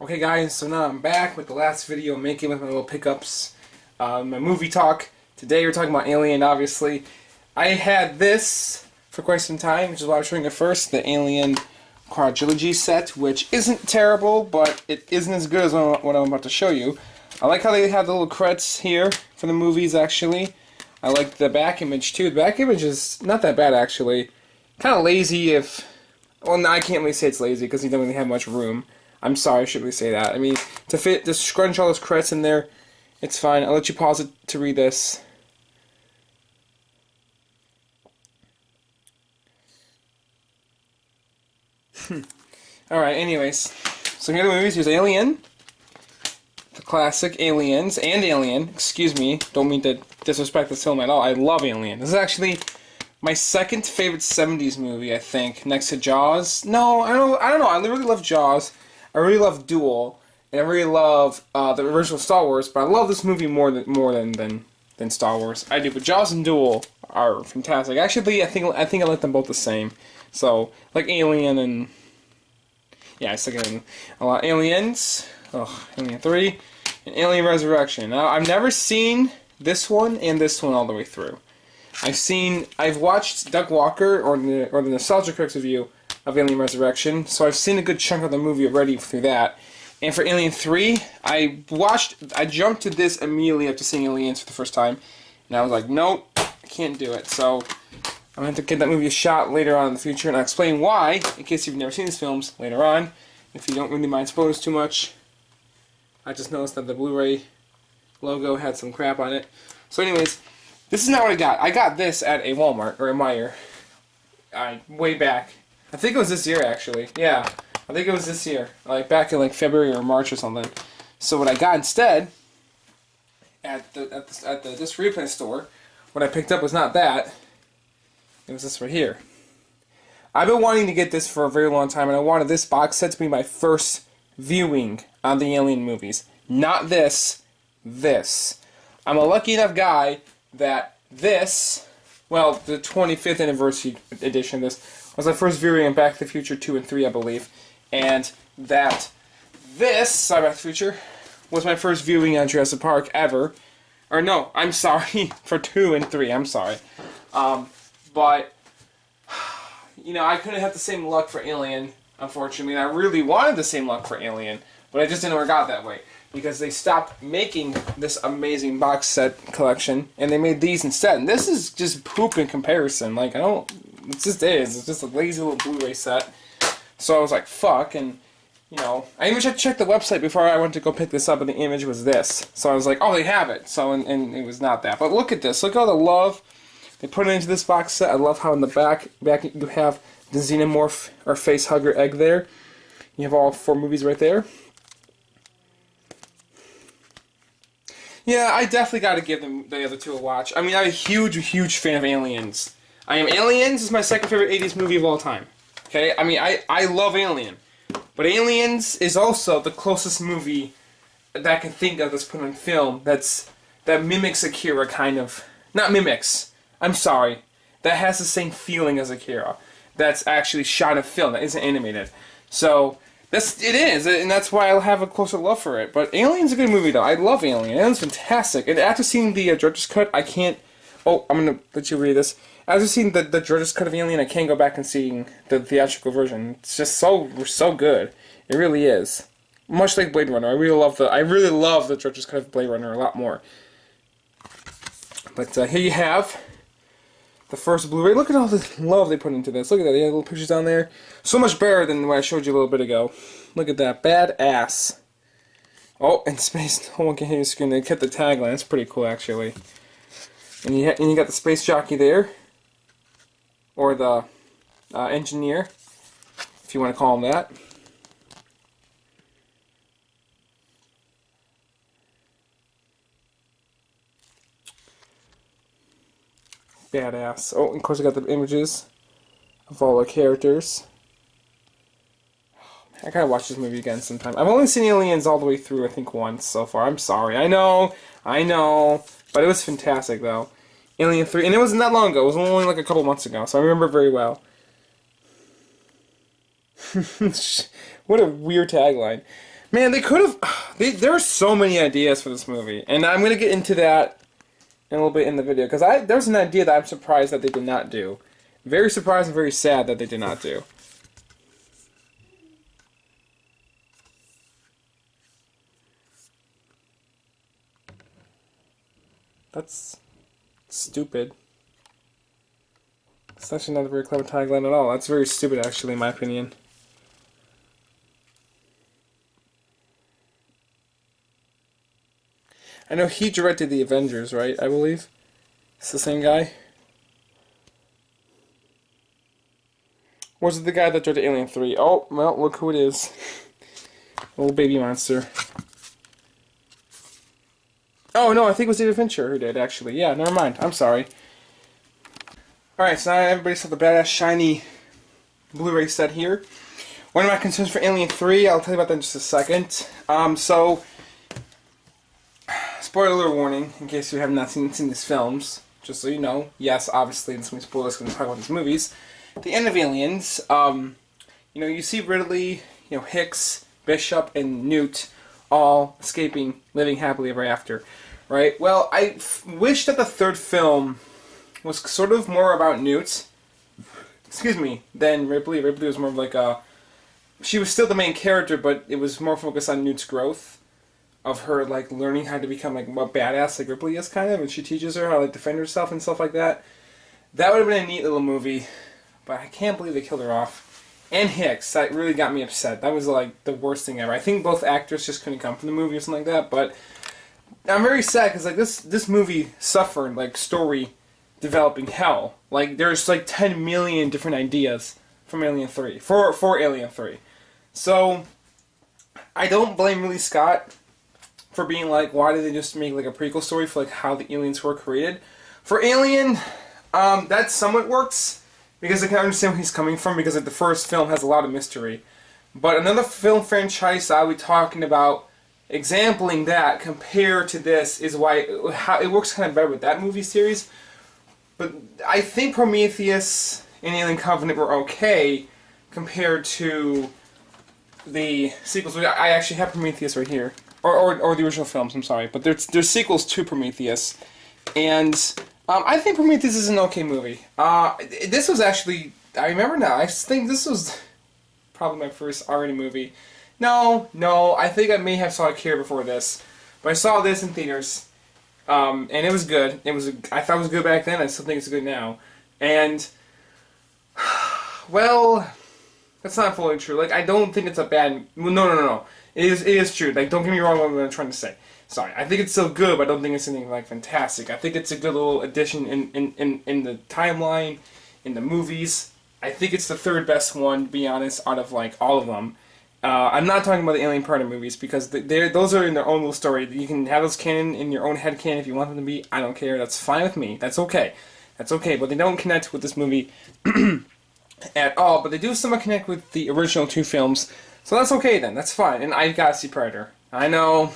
Okay guys, so now I'm back with the last video I'm making with my little pickups, my movie talk. Today we're talking about Alien, obviously. I had this for quite some time, which is why I'm showing it first, the Alien Quadrilogy set, which isn't terrible, but it isn't as good as what I'm about to show you. I like how they have the little credits here for the movies, actually. I like the back image too. The back image is not that bad, actually. Kind of lazy if... Well, no, I can't really say it's lazy because he doesn't really have much room. I'm sorry, I shouldn't really say that. I mean, to scrunch all those credits in there, it's fine. I'll let you pause it to read this. Alright, anyways. So here are the movies. Here's Alien. The classic Aliens. And Alien. Excuse me. Don't mean to disrespect this film at all. I love Alien. This is actually my second favorite 70s movie, I think. Next to Jaws. No, I don't know. I really love Jaws. I really love Duel, and I really love the original Star Wars, but I love this movie more than Star Wars. I do, but Jaws and Duel are fantastic. Actually, I think I like them both the same. So, like Alien and yeah, I still get a lot. Aliens, Alien 3, and Alien Resurrection. Now, I've never seen this one and this one all the way through. I've watched Doug Walker or the Nostalgia Critics review of Alien Resurrection, so I've seen a good chunk of the movie already through that. And for Alien 3, I jumped to this immediately after seeing Aliens for the first time, and I was like, nope, I can't do it. So I'm going to have to give that movie a shot later on in the future, and I'll explain why, in case you've never seen these films, later on, if you don't really mind spoilers too much. I just noticed that the Blu-Ray logo had some crap on it. So anyways, this is not what I got. I got this at a Walmart, or a Meijer, way back. I think it was this year, actually. Yeah, I think it was this year. Like, back in, like, February or March or something. So what I got instead, at the disc replay store, what I picked up was not that. It was this right here. I've been wanting to get this for a very long time, and I wanted this box set to be my first viewing on the Alien movies. Not this. This. I'm a lucky enough guy that this, well, the 25th anniversary edition of this, was my first viewing in Back to the Future 2 and 3, I believe. And that this, Back to the Future, was my first viewing on Jurassic Park ever. Or no, I'm sorry, for 2 and 3, I'm sorry. But, you know, I couldn't have the same luck for Alien, unfortunately. And I really wanted the same luck for Alien, but I just didn't work out that way. Because they stopped making this amazing box set collection, and they made these instead. And this is just poop in comparison. Like, it just is. It's just a lazy little Blu-ray set. So I was like, fuck, and, you know, I even checked the website before I went to go pick this up, and the image was this. So I was like, oh, they have it. So, and it was not that. But look at this. Look at all the love they put into this box set. I love how in the back you have the xenomorph, or face hugger egg there. You have all 4 movies right there. Yeah, I definitely got to give them the other 2 a watch. I mean, I'm a huge fan of Aliens. Aliens is my second favorite 80s movie of all time. Okay? I mean, I love Alien. But Aliens is also the closest movie that I can think of that's put on film that mimics Akira, kind of. Not mimics. I'm sorry. That has the same feeling as Akira. That's actually shot in film, that isn't animated. So, it is, and that's why I'll have a closer love for it. But Alien's a good movie, though. I love Alien. Alien's fantastic. And after seeing the director's cut, I can't... Oh, I'm going to let you read this. After seeing the director's cut of Alien, I can't go back and seeing the theatrical version. It's just so good. It really is. Much like Blade Runner. I really love the director's cut of Blade Runner a lot more. But here you have the first Blu-ray. Look at all the love they put into this. Look at that. They had little pictures down there. So much better than what I showed you a little bit ago. Look at that. Badass. Oh, and space. No one can hear your screen. They kept the tagline. That's pretty cool, actually. And you got the space jockey there. Or the engineer, if you want to call him that. Badass. Oh, and of course I got the images of all the characters. I gotta watch this movie again sometime. I've only seen Aliens all the way through, I think, once so far. I'm sorry. I know. But it was fantastic, though. Alien 3, and it wasn't that long ago. It was only like a couple months ago, so I remember it very well. What a weird tagline. Man, they could have... There were so many ideas for this movie, and I'm going to get into that in a little bit in the video, because there's an idea that I'm surprised that they did not do. Very surprised and very sad that they did not do. That's stupid. It's actually not a very clever tagline at all. That's very stupid, actually, in my opinion. I know he directed the Avengers, right? I believe. It's the same guy. Or was it the guy that directed Alien 3? Oh, well, look who it is. Little baby monster. Oh, no, I think it was David Fincher who did, actually. Yeah, never mind. I'm sorry. Alright, so now everybody's got the badass, shiny Blu-ray set here. One of my concerns for Alien 3, I'll tell you about that in just a second. So, spoiler alert warning, in case you have not seen these films, just so you know. Yes, obviously, there's some spoilers because we're talking about these movies. At the end of Aliens, you see Ridley, Hicks, Bishop, and Newt all escaping, living happily ever after, right? Well, I wish that the third film was sort of more about Newt, than Ripley. Ripley was more of like she was still the main character, but it was more focused on Newt's growth, of her, like, learning how to become, like, a badass like Ripley is, kind of, and she teaches her how to, like, defend herself and stuff like that. That would have been a neat little movie, but I can't believe they killed her off. And Hicks, that really got me upset. That was, like, the worst thing ever. I think both actors just couldn't come from the movie or something like that, but I'm very sad, because, like, this movie suffered, like, story developing hell. Like, there's, like, 10 million different ideas from Alien 3, for Alien 3. So, I don't blame Ridley Scott for being like, why did they just make like a prequel story for like how the aliens were created? For Alien, that somewhat works, because I can understand where he's coming from, because like, the first film has a lot of mystery. But another film franchise I'll be talking about, exampling that compared to this, is why it works kind of better with that movie series. But I think Prometheus and Alien Covenant were okay compared to the sequels. I actually have Prometheus right here. Or the original films, I'm sorry. But there's sequels to Prometheus. And I think Prometheus is an okay movie. This was actually, I remember now, I think this was probably my first R-rated movie. No, I think I may have saw it here before this. But I saw this in theaters. And it was good. I thought it was good back then, I still think it's good now. And, well, that's not fully true. Like, I don't think it's a bad, well, no. It is true. Like, don't get me wrong what I'm trying to say. Sorry. I think it's still good, but I don't think it's anything, like, fantastic. I think it's a good little addition in the timeline, in the movies. I think it's the third best one, to be honest, out of, like, all of them. I'm not talking about the Alien Predator movies, because those are in their own little story. You can have those canon in your own head canon if you want them to be. I don't care. That's fine with me. That's okay. That's okay. But they don't connect with this movie at all. But they do somewhat connect with the original two films. So that's okay then, that's fine, and I gotta see Predator. I know,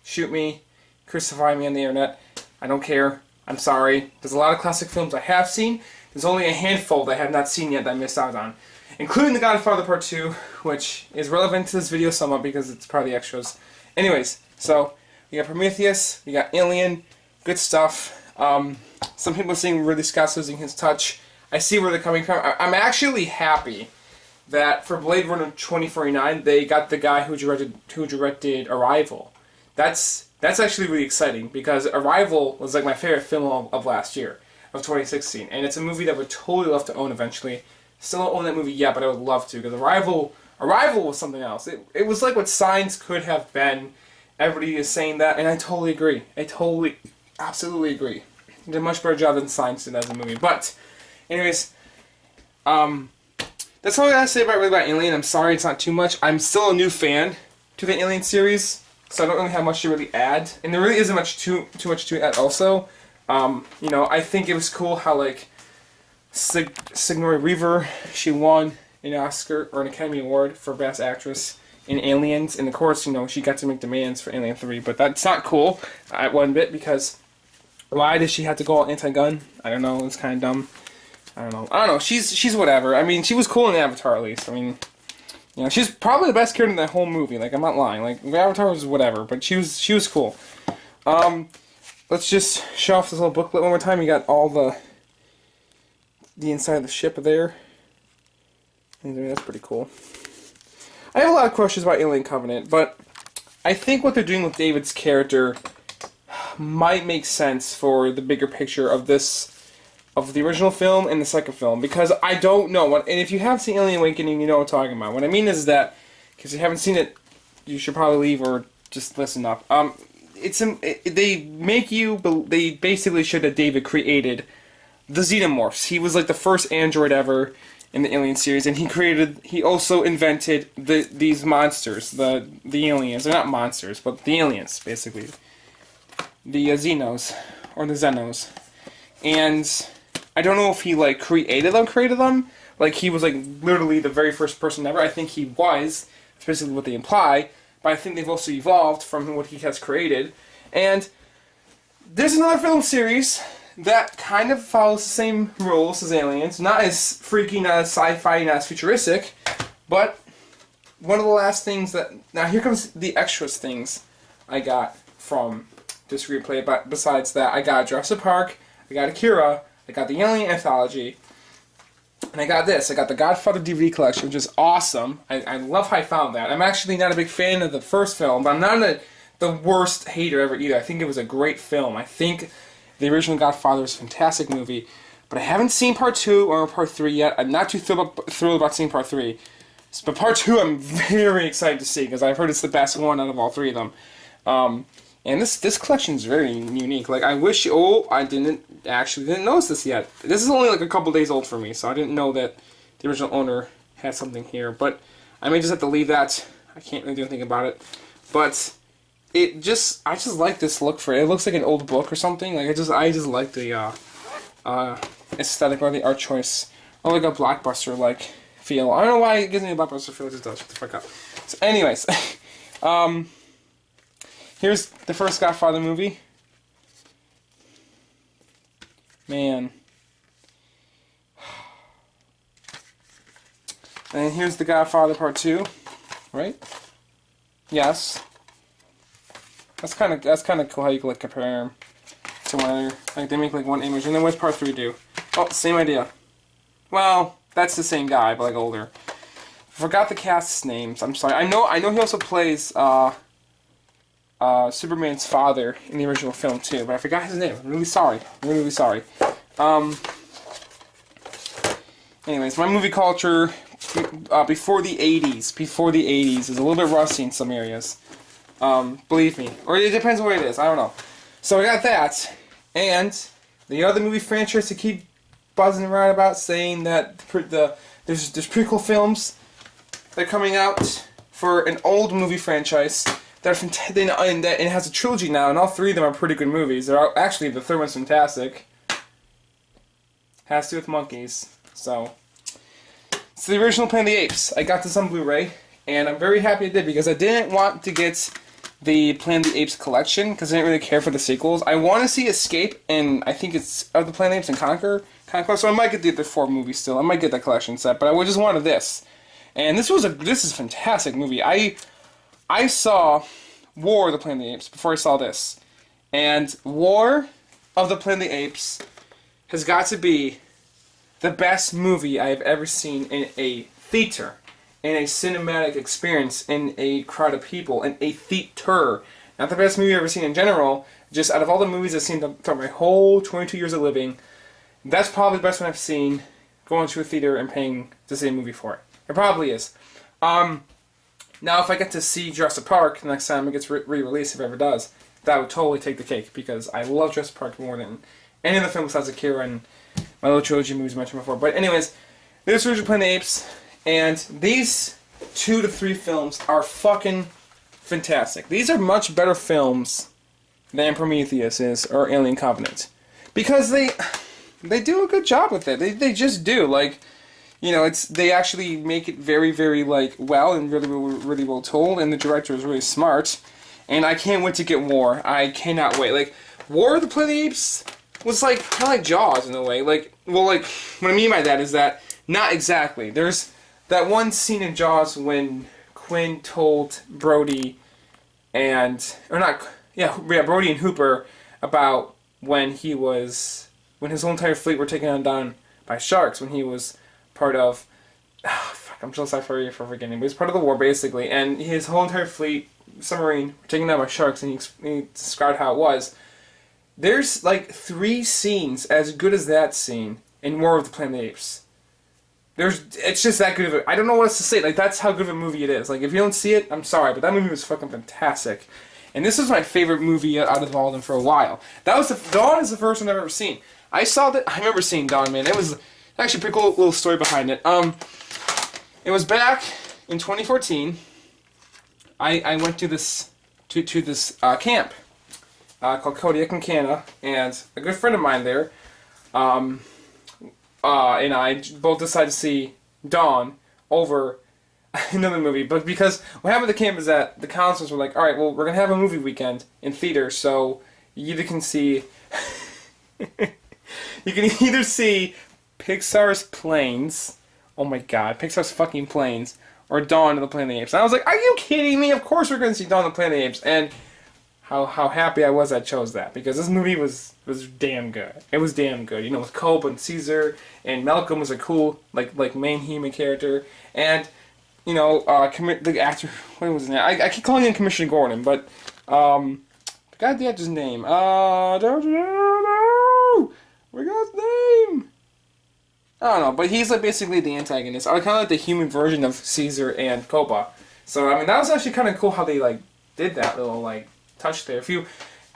shoot me, crucify me on the internet, I don't care, I'm sorry. There's a lot of classic films I have seen, there's only a handful that I have not seen yet that I missed out on. Including The Godfather Part 2, which is relevant to this video somewhat because it's part of the extras. Anyways, so, we got Prometheus, we got Alien, good stuff. Some people are saying Ridley Scott's losing his touch. I see where they're coming from. I'm actually happy that for Blade Runner 2049, they got the guy who directed Arrival. That's actually really exciting, because Arrival was like my favorite film of last year, of 2016, and it's a movie that I would totally love to own eventually. Still don't own that movie yet, but I would love to, because Arrival was something else. It was like what Signs could have been. Everybody is saying that, and I totally agree. Absolutely agree. They did a much better job than Signs did as a movie. But, anyways, that's all I gotta say about Alien. I'm sorry it's not too much. I'm still a new fan to the Alien series, so I don't really have much to really add. And there really isn't much too much to add also. I think it was cool how, like, Sigourney Weaver, she won an Oscar, or an Academy Award for Best Actress in Aliens. And of course, she got to make demands for Alien 3, but that's not cool one bit, because why does she have to go all anti-gun? I don't know, it's kind of dumb. I don't know. She's whatever. I mean, she was cool in Avatar, at least. I mean, You know, she's probably the best character in that whole movie. Like, I'm not lying. Like, Avatar was whatever, but she was cool. Let's just show off this little booklet one more time. You got all the inside of the ship there. And that's pretty cool. I have a lot of questions about Alien Covenant, but I think what they're doing with David's character might make sense for the bigger picture of the original film and the second film, because I don't know. And if you have seen Alien Awakening, you know what I'm talking about. What I mean is that, because you haven't seen it, you should probably leave or just listen up. They basically show that David created the Xenomorphs. He was like the first android ever in the Alien series, and he also invented these monsters, the aliens. They're not monsters, but the aliens, basically. The Xenos, or the Xenos. And I don't know if he, like, created them. Like, he was, like, literally the very first person ever. I think he was. That's basically what they imply. But I think they've also evolved from what he has created. And there's another film series that kind of follows the same rules as Aliens. Not as freaky, not as sci-fi, not as futuristic. But one of the last things that... Now, here comes the extras things I got from this replay. But besides that, I got Jurassic Park, I got Akira, I got the Alien Anthology, and I got this. I got the Godfather DVD collection, which is awesome. I love how I found that. I'm actually not a big fan of the first film, but I'm not the worst hater ever either. I think it was a great film. I think the original Godfather was a fantastic movie, but I haven't seen Part 2 or Part 3 yet. I'm not too thrilled about seeing Part 3. But Part 2 I'm very excited to see, because I've heard it's the best one out of all three of them. And this collection is very unique. Like, I wish... Oh, I didn't notice this yet. This is only like a couple days old for me, so I didn't know that the original owner had something here. But I may just have to leave that. I can't really do anything about it. But I just like this look for it. It looks like an old book or something. Like, I just like the aesthetic or the art choice. Or like a blockbuster-like feel. I don't know why it gives me a blockbuster feel. It just does. Shut the fuck up. So anyways... Here's the first Godfather movie. Man. And here's the Godfather Part 2, right? Yes. That's kind of cool how you can like compare them to one another. Like they make like one image, and then what's Part 3 do? Oh, same idea. Well, that's the same guy, but like older. Forgot the cast's names. I'm sorry. I know he also plays Superman's father in the original film too, but I forgot his name. I'm really sorry. Anyways, my movie culture before the 80s is a little bit rusty in some areas. Believe me. Or it depends on what it is. I don't know. So I got that, and the other movie franchise to keep buzzing around about, saying that there's prequel films that are coming out for an old movie franchise. And it has a trilogy now, and all three of them are pretty good movies. Actually, the third one's fantastic. Has to do with monkeys. So, it's the original Planet of the Apes. I got this on Blu-ray, and I'm very happy I did, because I didn't want to get the Planet of the Apes collection, because I didn't really care for the sequels. I want to see Escape, and I think it's of the Planet of the Apes and Conquer, so I might get the 4 movies still. I might get that collection set, but I just wanted this. And this is a fantastic movie. I saw War of the Planet of the Apes before I saw this. And War of the Planet of the Apes has got to be the best movie I have ever seen in a theater, in a cinematic experience, in a crowd of people, in a theater. Not the best movie I've ever seen in general, just out of all the movies I've seen throughout my whole 22 years of living, that's probably the best one I've seen, going to a theater and paying to see a movie for it. It probably is. Now, if I get to see Jurassic Park the next time it gets re-released, if it ever does, that would totally take the cake, because I love Jurassic Park more than any of the films besides Akira and my little trilogy movies I mentioned before. But anyways, this is original Planet of the Apes, and these 2 to 3 films are fucking fantastic. These are much better films than Prometheus is, or Alien Covenant, because they do a good job with it. They just do. Like, you know, they actually make it very, very like well and really well told, and the director is really smart. And I can't wait to get War. I cannot wait. Like, War of the Planet of the Apes was like kind of like Jaws in a way. Like, well, like what I mean by that is that not exactly. There's that one scene in Jaws when Quinn told Brody and Brody and Hooper about when his whole entire fleet were taken down by sharks when he was part of. I'm so sorry for forgetting. But he was part of the war basically, and his whole entire fleet submarine were taken down by sharks, and he described how it was. There's like 3 scenes as good as that scene in War of the Planet of the Apes. It's just that good of a. I don't know what else to say. Like, that's how good of a movie it is. Like, if you don't see it, I'm sorry, but that movie was fucking fantastic. And this is my favorite movie out of all of them for a while. Dawn is the first one I've ever seen. I remember seeing Dawn, man. It was actually a pretty cool little story behind it. It was back in 2014. I went to this camp called Kodiak in Canada, and a good friend of mine there, and I both decided to see Dawn over another movie. But because what happened at the camp is that the counselors were like, all right, well, we're going to have a movie weekend in theaters, so you either can see Pixar's Planes. Oh my god, Pixar's fucking Planes, or Dawn of the Planet of the Apes. And I was like, are you kidding me? Of course we're going to see Dawn of the Planet of the Apes. And how happy I was I chose that, because this movie was damn good. It was damn good. You know, with Cope and Caesar, and Malcolm was a cool, like main human character. And, you know, the actor, what was his name? I keep calling him Commissioner Gordon, but, the guy, the actor's name, don't you know? We got his name. I don't know, but he's like basically the antagonist, or kind of like the human version of Caesar and Copa. So I mean, that was actually kind of cool how they like did that little like touch there.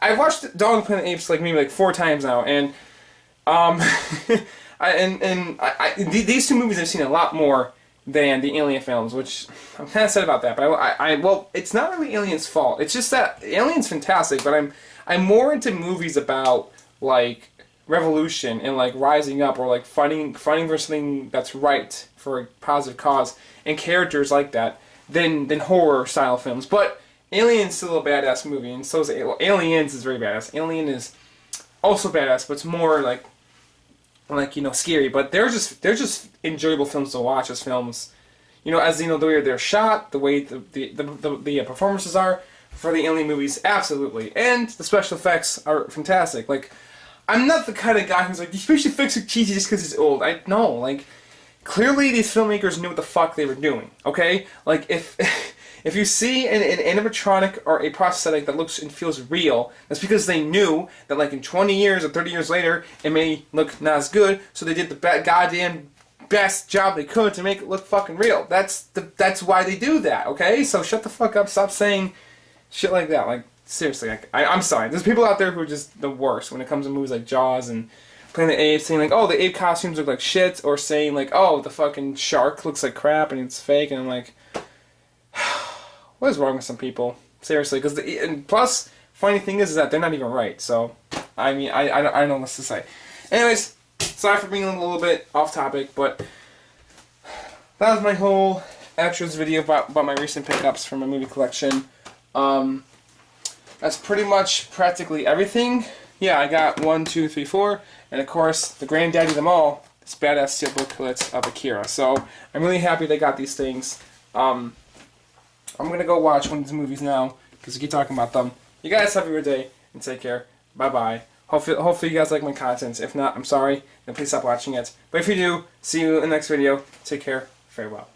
I've watched Dawn of the Planet of the Apes like maybe like 4 times now, and these 2 movies I've seen a lot more than the Alien films, which I'm kind of sad about that. But well, it's not really Alien's fault. It's just that Alien's fantastic, but I'm more into movies about like revolution and like rising up, or like fighting for something that's right for a positive cause, and characters like that than horror style films. But Alien's still a badass movie, and so is Aliens is very badass. Alien is also badass, but it's more like you know, scary. But they're just enjoyable films to watch as films. You know, as you know, the way they're shot, the way the performances are for the Alien movies, absolutely, and the special effects are fantastic. Like, I'm not the kind of guy who's like, you should fix it cheesy just because it's old. I know, like, clearly these filmmakers knew what the fuck they were doing, okay? Like, if you see an animatronic or a prosthetic that looks and feels real, that's because they knew that, like, in 20 years or 30 years later, it may look not as good, so they did the goddamn best job they could to make it look fucking real. That's why they do that, okay? So shut the fuck up, stop saying shit like that, like, seriously, I'm sorry. There's people out there who are just the worst when it comes to movies like Jaws and Planet of the Apes, saying like, oh, the ape costumes look like shit, or saying like, oh, the fucking shark looks like crap and it's fake, and I'm like, what is wrong with some people? Seriously, because and plus, funny thing is that they're not even right. So, I mean, I don't know what to say. Anyways, sorry for being a little bit off topic, but that was my whole extras video about my recent pickups from my movie collection. That's pretty much practically everything. Yeah, I got 1, 2, 3, 4, and of course, the granddaddy of them all, this badass steelbook booklets of Akira. So, I'm really happy they got these things. I'm gonna go watch one of these movies now, because we keep talking about them. You guys have a good day, and take care. Bye-bye. Hopefully you guys like my content. If not, I'm sorry, then please stop watching it. But if you do, see you in the next video. Take care. Farewell.